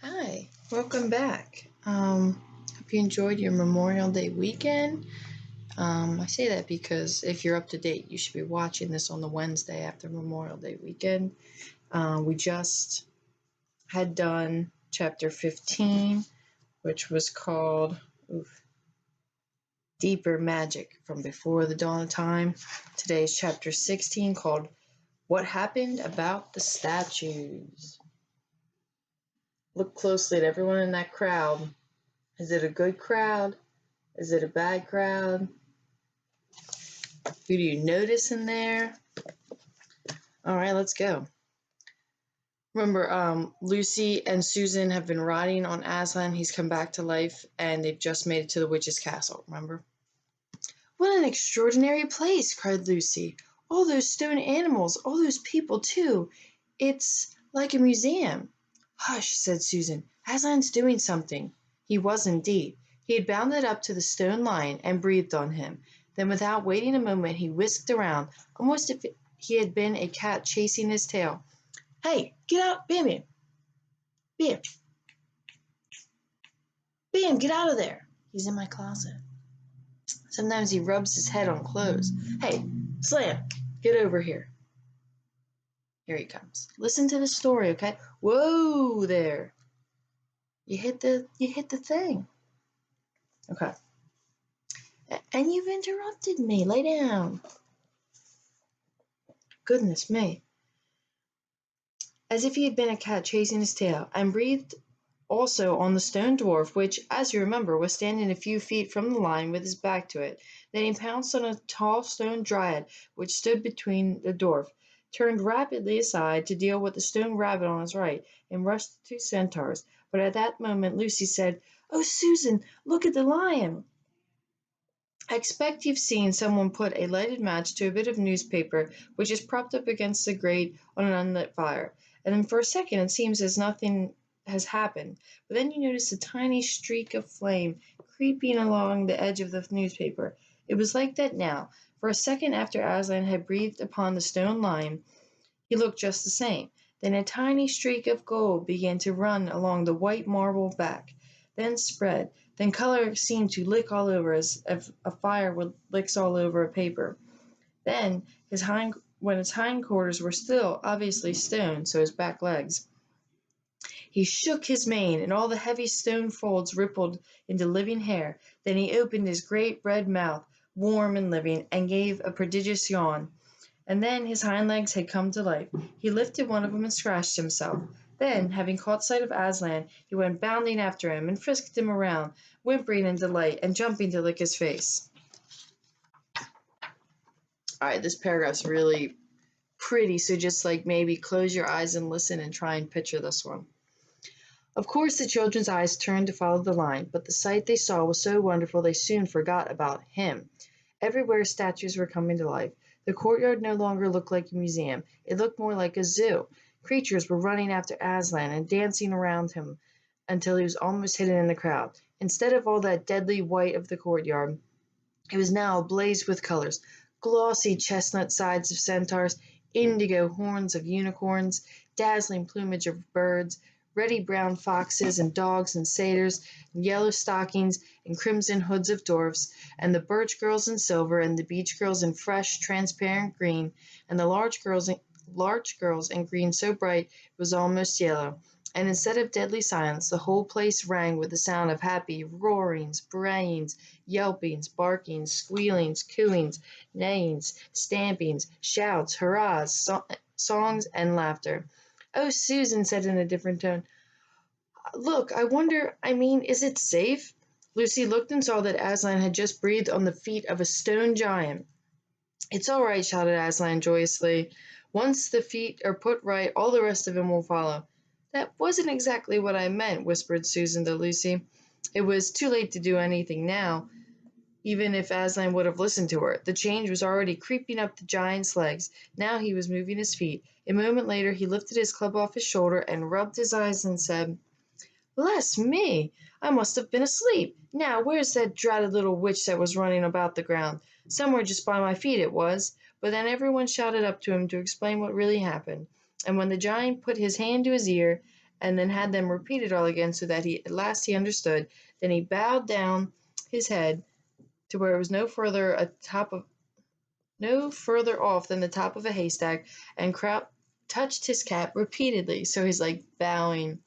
Hi, welcome back. Hope you enjoyed your Memorial Day weekend. I say that because if you're up to date, you should be watching this on the Wednesday after Memorial Day weekend. We just had done chapter 15, which was called Deeper Magic from Before the Dawn of Time. Today's chapter 16 called What Happened About the Statues. Look closely at everyone in that crowd. Is it a good crowd? Is it a bad crowd? Who do you notice in there? All right, let's go. Remember, Lucy and Susan have been riding on Aslan. He's come back to life, and they've just made it to the witch's castle, remember? What an extraordinary place, cried Lucy. All those stone animals, all those people, too. It's like a museum. Hush, said Susan. Aslan's doing something. He was indeed. He had bounded up to the stone lion and breathed on him. Then, without waiting a moment, he whisked around, almost as if he had been a cat chasing his tail. Hey, get out, Bam! Bam! Bam, get out of there! He's in my closet. Sometimes he rubs his head on clothes. Hey, Slam, get over here. Here he comes. Listen to the story, okay? Whoa there. You hit the thing. Okay. And you've interrupted me. Lay down. Goodness me. As if he had been a cat chasing his tail, and breathed also on the stone dwarf, which, as you remember, was standing a few feet from the line with his back to it. Then he pounced on a tall stone dryad, which stood between the dwarf, turned rapidly aside to deal with the stone rabbit on his right, and rushed the two centaurs. But at that moment Lucy said, "Oh, Susan, look at the lion!" I expect you've seen someone put a lighted match to a bit of newspaper which is propped up against the grate on an unlit fire, and then for a second it seems as nothing has happened, but then you notice a tiny streak of flame creeping along the edge of the newspaper. It was like that now. For a second after Aslan had breathed upon the stone lion, he looked just the same. Then a tiny streak of gold began to run along the white marble back, then spread. Then color seemed to lick all over as if a fire would licks all over a paper. Then when his hind quarters were still obviously stone, so his back legs, he shook his mane, and all the heavy stone folds rippled into living hair. Then he opened his great red mouth, warm and living, and gave a prodigious yawn. And then his hind legs had come to life. He lifted one of them and scratched himself. Then, having caught sight of Aslan, he went bounding after him and frisked him around, whimpering in delight and jumping to lick his face. All right, this paragraph's really pretty, so just maybe close your eyes and listen and try and picture this one. Of course, the children's eyes turned to follow the line, but the sight they saw was so wonderful they soon forgot about him. Everywhere statues were coming to life. The courtyard no longer looked like a museum. It looked more like a zoo. Creatures were running after Aslan and dancing around him until he was almost hidden in the crowd. Instead of all that deadly white of the courtyard, it was now ablaze with colors. Glossy chestnut sides of centaurs, indigo horns of unicorns, dazzling plumage of birds, ruddy brown foxes and dogs and satyrs, and yellow stockings and crimson hoods of dwarfs, and the birch girls in silver, and the beech girls in fresh, transparent green, and the large girls in green so bright it was almost yellow. And instead of deadly silence, the whole place rang with the sound of happy roarings, brayings, yelpings, barkings, squealings, cooings, neighings, stampings, shouts, hurrahs, songs, and laughter. "Oh, Susan," said in a different tone, "look, is it safe?" Lucy looked and saw that Aslan had just breathed on the feet of a stone giant. "It's all right," shouted Aslan joyously. "Once the feet are put right, all the rest of him will follow." "That wasn't exactly what I meant," whispered Susan to Lucy. It was too late to do anything now, even if Aslan would have listened to her. The change was already creeping up the giant's legs. Now he was moving his feet. A moment later he lifted his club off his shoulder and rubbed his eyes and said, "Bless me! I must have been asleep. Now, where's that dratted little witch that was running about the ground? Somewhere just by my feet it was." But then everyone shouted up to him to explain what really happened. And when the giant put his hand to his ear, and then had them repeat it all again so that at last he understood. Then he bowed down his head to where it was no further off than the top of a haystack, and touched his cap repeatedly. So he's like bowing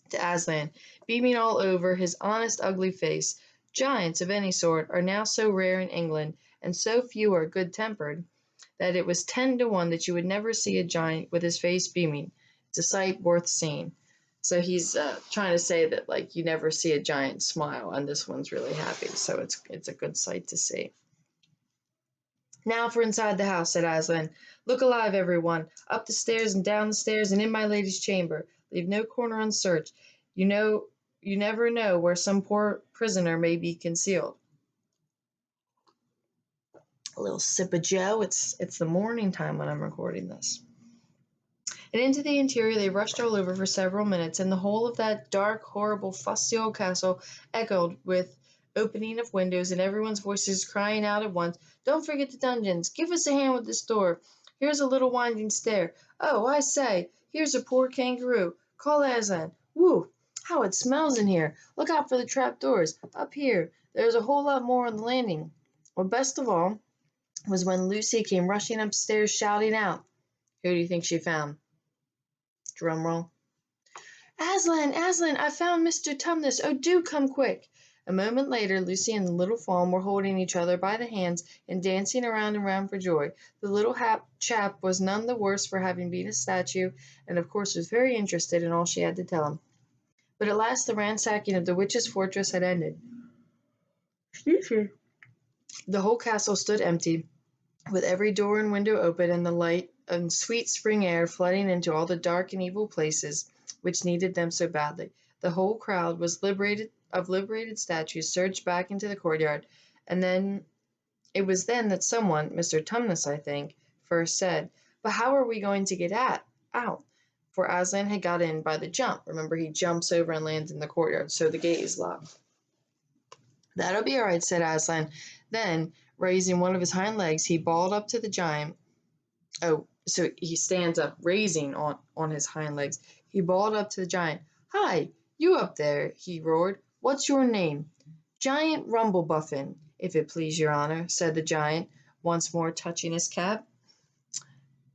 to Aslan, beaming all over his honest, ugly face. Giants of any sort are now so rare in England, and so few are good-tempered, that it was 10 to 1 that you would never see a giant with his face beaming. It's a sight worth seeing. So he's trying to say that like you never see a giant smile, and this one's really happy. So it's a good sight to see. Now for inside the house, said Aslan. Look alive, everyone. Up the stairs and down the stairs and in my lady's chamber. Leave no corner unsearched. You never know where some poor prisoner may be concealed. A little sip of Joe. It's the morning time when I'm recording this. And into the interior they rushed all over for several minutes, and the whole of that dark, horrible, fusty old castle echoed with opening of windows and everyone's voices crying out at once, "Don't forget the dungeons! Give us a hand with this door! Here's a little winding stair! Oh, I say! Here's a poor kangaroo! Call Aslan! Whew! How it smells in here! Look out for the trap doors! Up here! There's a whole lot more on the landing!" Well, best of all was when Lucy came rushing upstairs shouting out. Who do you think she found? Drum roll. "Aslan, Aslan, I've found Mr. Tumnus. Oh, do come quick." A moment later Lucy and the little fawn were holding each other by the hands and dancing around and round for joy. The little chap was none the worse for having been a statue, and of course was very interested in all she had to tell him. But at last the ransacking of the witch's fortress had ended. The whole castle stood empty, with every door and window open, and the light and sweet spring air flooding into all the dark and evil places which needed them so badly. The whole crowd was liberated statues surged back into the courtyard, and then it was then that someone, Mr. Tumnus, I think, first said, "But how are we going to get out?" For Aslan had got in by the jump. Remember, he jumps over and lands in the courtyard, so the gate is locked. "That'll be all right," said Aslan. Then, raising one of his hind legs, he bawled up to the giant. Oh, so he stands up, raising on his hind legs. He bawled up to the giant. "Hi, you up there," he roared. "What's your name?" "Giant Rumblebuffin, if it please your honor," said the giant, once more touching his cap.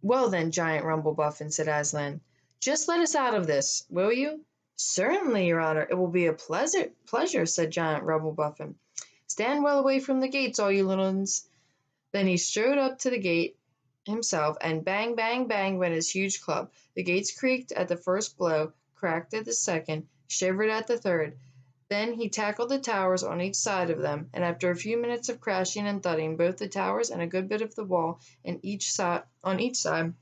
"Well then, Giant Rumblebuffin," said Aslan, "just let us out of this, will you?" "Certainly, your honor, it will be a pleasure," said Giant Rumblebuffin. "Stand well away from the gates, all you little uns." Then he strode up to the gate himself, and bang, bang, bang went his huge club. The gates creaked at the first blow, cracked at the second, shivered at the third. Then he tackled the towers on each side of them, and after a few minutes of crashing and thudding, both the towers and a good bit of the wall on each side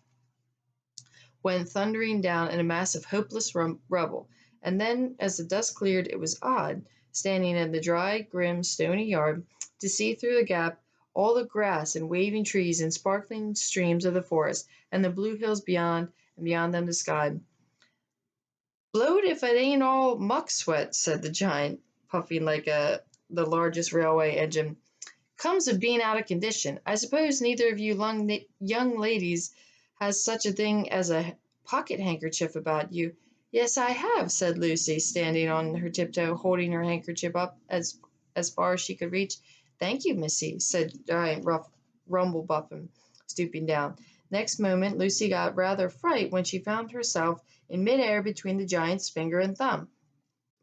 went thundering down in a mass of hopeless rubble. And then, as the dust cleared, it was odd, standing in the dry, grim, stony yard, to see through the gap all the grass and waving trees and sparkling streams of the forest, and the blue hills beyond, and beyond them the sky. "Blowed if it ain't all muck sweat," said the giant, puffing like the largest railway engine. "Comes of being out of condition. I suppose neither of you young ladies has such a thing as a pocket handkerchief about you." "Yes, I have," said Lucy, standing on her tiptoe, holding her handkerchief up as far as she could reach. "Thank you, missy," said Giant Rumblebuffin, stooping down. Next moment Lucy got rather fright when she found herself in mid-air between the giant's finger and thumb.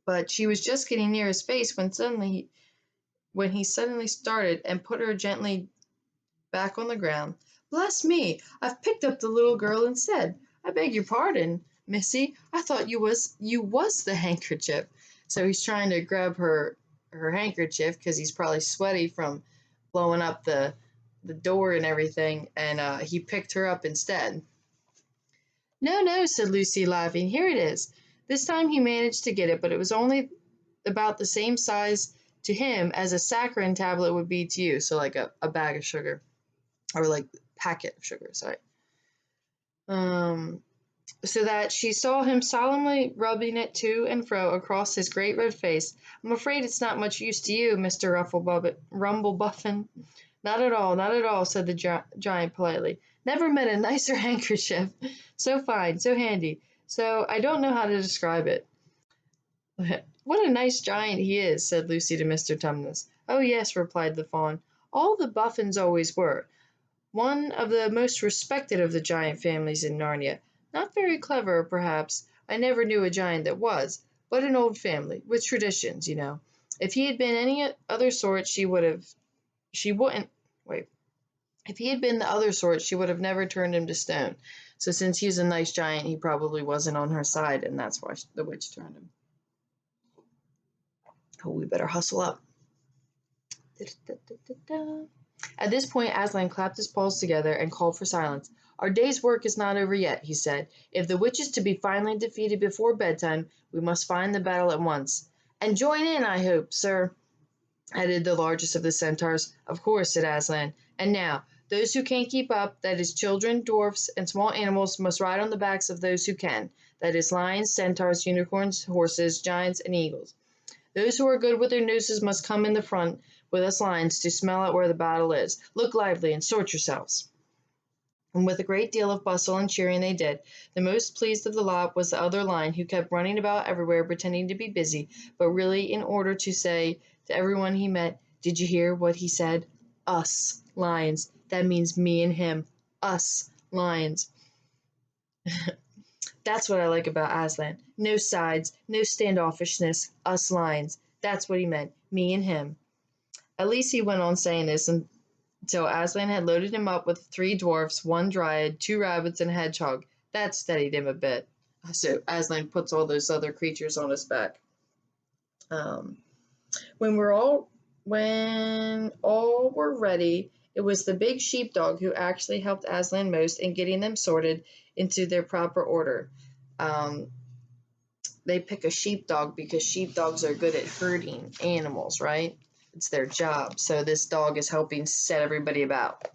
But she was just getting near his face when he suddenly started and put her gently back on the ground. "Bless me, I've picked up the little girl instead. I beg your pardon, missy. I thought you was the handkerchief." So he's trying to grab her handkerchief because he's probably sweaty from blowing up the door and everything, and he picked her up instead. "No, no," said Lucy, laughing. "Here it is." This time he managed to get it, but it was only about the same size to him as a saccharin tablet would be to you, so like a bag of sugar, or like packet of sugar, sorry. So that she saw him solemnly rubbing it to and fro across his great red face. "I'm afraid it's not much use to you, Mr. Rumblebuffin." "Not at all," said the giant politely. "Never met a nicer handkerchief. So fine, so handy. So I don't know how to describe it. What a nice giant he is, said Lucy to Mr. Tumnus. Oh, yes, replied the fawn. All the Buffins always were. One of the most respected of the giant families in Narnia. Not very clever, perhaps. I never knew a giant that was, but an old family, with traditions, you know. If he had been any other sort, she wouldn't, wait. If he had been the other sort, she would have never turned him to stone. So since he's a nice giant, he probably wasn't on her side, and that's why the witch turned him. Oh, we better hustle up. At this point, Aslan clapped his paws together and called for silence. Our day's work is not over yet, he said. If the witch is to be finally defeated before bedtime, we must find the battle at once. And join in, I hope, sir, added the largest of the centaurs. Of course, said Aslan. And now, those who can't keep up, that is children, dwarfs, and small animals, must ride on the backs of those who can, that is lions, centaurs, unicorns, horses, giants, and eagles. Those who are good with their noses must come in the front with us lions to smell out where the battle is. Look lively and sort yourselves. And with a great deal of bustle and cheering they did. The most pleased of the lot was the other lion, who kept running about everywhere pretending to be busy, but really in order to say to everyone he met, "Did you hear what he said? Us lions. That means me and him. Us lions." That's what I like about Aslan. No sides, no standoffishness, us lions. That's what he meant, me and him. At least he went on saying this until Aslan had loaded him up with 3 dwarfs, 1 dryad, 2 rabbits, and a hedgehog. That steadied him a bit. So Aslan puts all those other creatures on his back. Um, when all were ready, it was the big sheepdog who actually helped Aslan most in getting them sorted into their proper order. Um, they pick a sheepdog because sheepdogs are good at herding animals, right? It's their job. So this dog is helping set everybody about.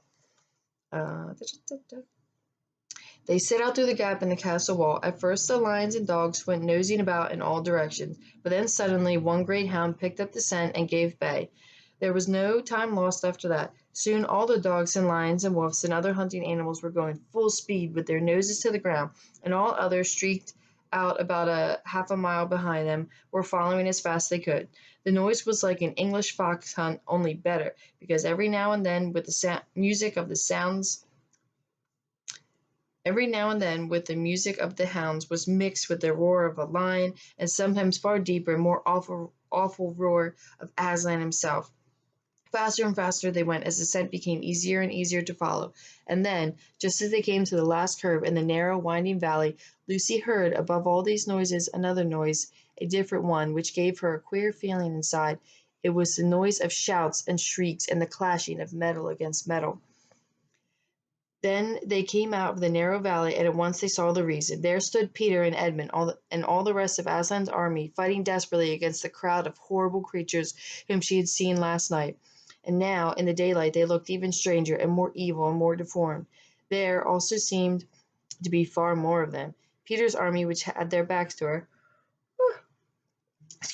They set out through the gap in the castle wall. At first the lions and dogs went nosing about in all directions, but then suddenly one great hound picked up the scent and gave bay. There was no time lost after that. Soon all the dogs and lions and wolves and other hunting animals were going full speed with their noses to the ground, and all others streaked out about a half a mile behind them, were following as fast as they could. The noise was like an English fox hunt, only better, because every now and then with the music of the sounds Every now and then with the music of the hounds was mixed with the roar of a lion, and sometimes far deeper and more awful roar of Aslan himself. Faster and faster they went as the scent became easier and easier to follow. And then, just as they came to the last curve in the narrow, winding valley, Lucy heard, above all these noises, another noise, a different one, which gave her a queer feeling inside. It was the noise of shouts and shrieks and the clashing of metal against metal. Then they came out of the narrow valley, and at once they saw the reason. There stood Peter and Edmund and all the rest of Aslan's army, fighting desperately against the crowd of horrible creatures whom she had seen last night. And now, in the daylight, they looked even stranger and more evil and more deformed. There also seemed to be far more of them. Peter's army, which had their backs to her,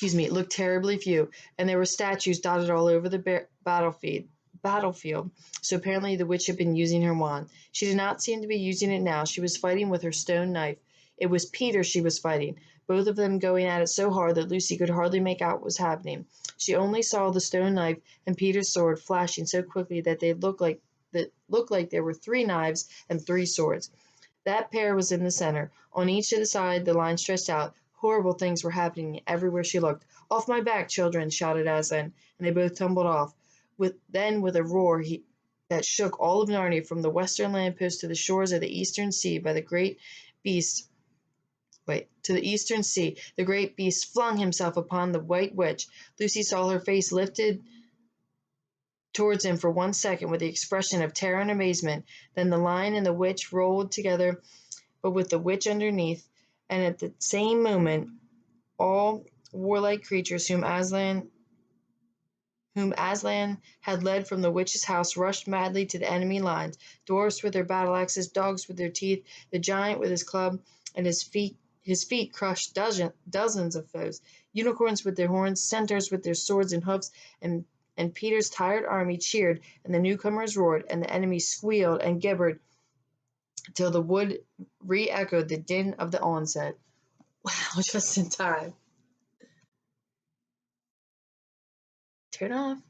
looked terribly few, and there were statues dotted all over the battlefield. So apparently the witch had been using her wand. She did not seem to be using it now. She was fighting with her stone knife. It was Peter she was fighting, both of them going at it so hard that Lucy could hardly make out what was happening. She only saw the stone knife and Peter's sword flashing so quickly that they looked like there were 3 knives and 3 swords. That pair was in the center. On each side the line stretched out. Horrible things were happening everywhere she looked. "Off my back, children!" shouted Aslan, and they both tumbled off. With a roar that shook all of Narnia from the western lamppost to the shores of the eastern sea by the great beast to the eastern sea, the great beast flung himself upon the white witch. Lucy saw her face lifted towards him for 1 second with the expression of terror and amazement. Then the lion and the witch rolled together, but with the witch underneath, and at the same moment all warlike creatures whom Aslan had led from the witch's house rushed madly to the enemy lines, dwarfs with their battle axes, dogs with their teeth, the giant with his club, and his feet crushed dozens of foes, unicorns with their horns, centaurs with their swords and hoofs, and Peter's tired army cheered, and the newcomers roared, and the enemy squealed and gibbered till the wood re-echoed the din of the onset. Wow, just in time. Turn off.